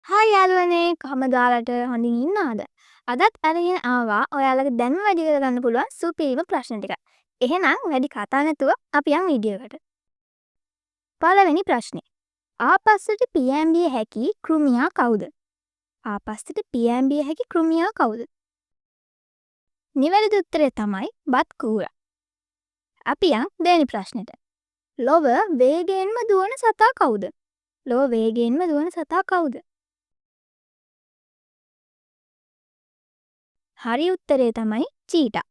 Hi යාළුවනේ කොහමද ඔයාලට හොඳින් ඉන්නවද? අදත් අරගෙන ආවා ඔයාලට දැන් වැඩි කරගන්න පුළුවන් සුපිරිම ප්‍රශ්න ටිකක්. එහෙනම් වැඩි කතා නැතුව අපි යමු වීඩියෝ එකට. පළවෙනි ප්‍රශ්නේ. ආපස්සට පියෑඹිය හැකි කෘමියා කවුද? ආපස්සට පියෑඹිය හැකි කෘමියා කවුද? නිවැරදි උත්තරය තමයි බත් කූරා. අපි යමු දෙවෙනි ප්‍රශ්නෙට. ලොව වේගයෙන්ම දුවන සතා කවුද? ලොව වේගයෙන්ම දුවන සතා කවුද? හරි උත්තරේ තමයි චීටා.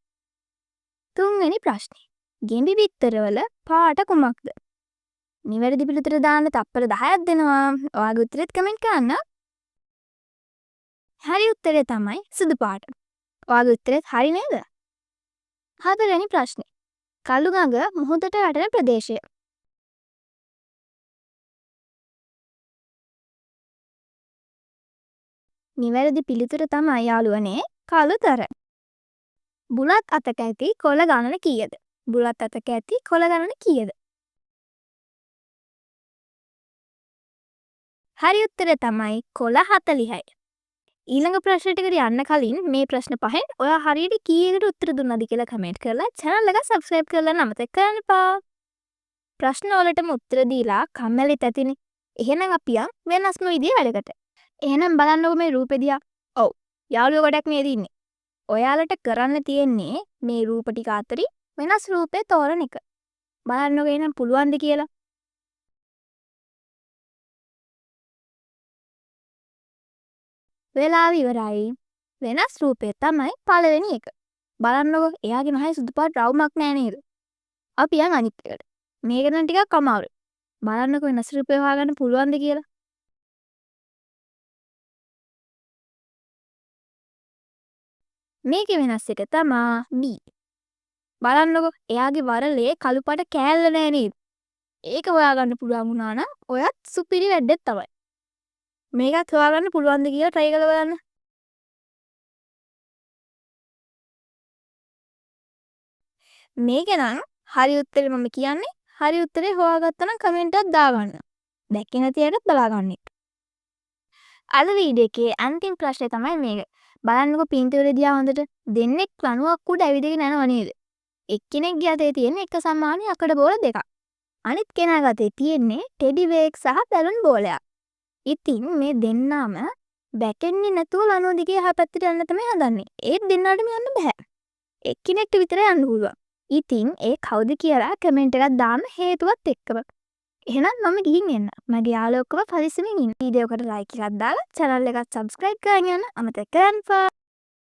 තුන්වෙනි ප්‍රශ්නේ. ගෙම්බි බිත්තරවල පාට කුමක්ද? නිවැරදි පිළිතුර දාන්න තප්පර 10ක් දෙනවා. ඔයාගේ උත්තරෙත් කමෙන්ට් කරන්න. හරි උත්තරේ තමයි සුදු පාට. ඔයාගේ උත්තරෙත් හරි නේද? හතරවෙනි ප්‍රශ්නේ. කළුගඟ මුහුදට වැටෙන ප්‍රදේශය. නිවැරදි පිළිතුර තමයි යාළුවනේ කළුතර. බුලත් අතක ඇති කොළ ගණන කීයද? බුලත් අතක ඇති කොළ ගණන කීයද? හරි උත්තරය තමයි කොළ 40යි. ඊළඟ ප්‍රශ්නයකට යන්න කලින් මේ ප්‍රශ්න පහෙන් ඔයා හරියට කීයකට උත්තර දුන්නද කියලා කමෙන්ට් කරලා channel එක subscribe කරලා අමතක කරන්න එපා. ප්‍රශ්න වලටම උත්තර දීලා කම්මැලි තැතිනේ. එහෙනම් අපි වෙනස්ම විදිහේ වැඩකට. එහෙනම් බලන්නකො මේ රූපෙ දිහා. ඔව්. යාළුවෝ ගොඩක් නේද ඉන්නේ. ඔයාලට කරන්න තියෙන්නේ මේ රූප ටික අතරින් වෙනස් රූපේ තෝරන එක. බලන්නකො එහෙනම් පුළුවන්ද කියලා. වෙලාව ඉවරයි. වෙනස් රූපය තමයි පළවෙනි එක. බලන්නකො එයාගේ මහේ සුදු පාට රවුමක් නෑ නේද? අපි අනිත් එකට. මේක නම් ටිකක් අමාරුයි. බලන්නකො වෙනස් රූපය හොයාගන්න පුළුවන්ද කියලා. මේකේ වෙනස් එක තමා B. බලන්නකො එයාගේ වරලේ කළු පාට කෑල්ල නෑ නේද? ඒක හොයාගන්න පුළුවන් වුණා නම් ඔයත් සුපිරි වැඩක් තමයි. මේකත් හොයාගන්න පුළුවන්ද කියලා try කරලා බලන්න. මේක නම් හරි උත්තරේ මම කියන්නේ. හරි උත්තරේ හොයාගත්තා නම් කමෙන්ට් එකක් දාගන්න. දැක්කේ නැති අයටත් බලාගන්න. අද වීඩියෝ එකේ අන්තිම ප්‍රශ්නේ තමයි මේක. බලන්නකො පින්තූරේ දිහා හොඳට දෙන්නෙක් ලණුවක් උඩ ඇවිදගෙන යනවා නේද? එක්කෙනෙක්ගේ අතේ තියෙන එක සමාන යකඩ බෝල දෙකක්. අනිත් කෙනාගේ අතේ තියෙන්නේ ටෙඩි බේක් සහ බැලුන් බෝලයක්. ඉතින් මේ දෙන්නාම බැටෙන්නේ නැතුව ලණුව දිගේ එහා පැත්තට යන්න තමයි හදන්නේ. ඒත් දෙන්නාටම යන්න බෑ. එක්කෙනෙක්ට විතරයි යන්න පුළුවන්. ඉතින් ඒ කවුද කියලා කමෙන්ට් එකක් දාන්න හේතුවත් එක්කම. එහෙනම් මම ගිහින් එන්න. මගේ යාළුවෝ ඔක්කොම පරිස්සමින් ඉන්න. වීඩියෝ එකට ලයික් එකක් දාලා channel එකත් subscribe කරගෙන යන්න අමතක කරන්න එපා.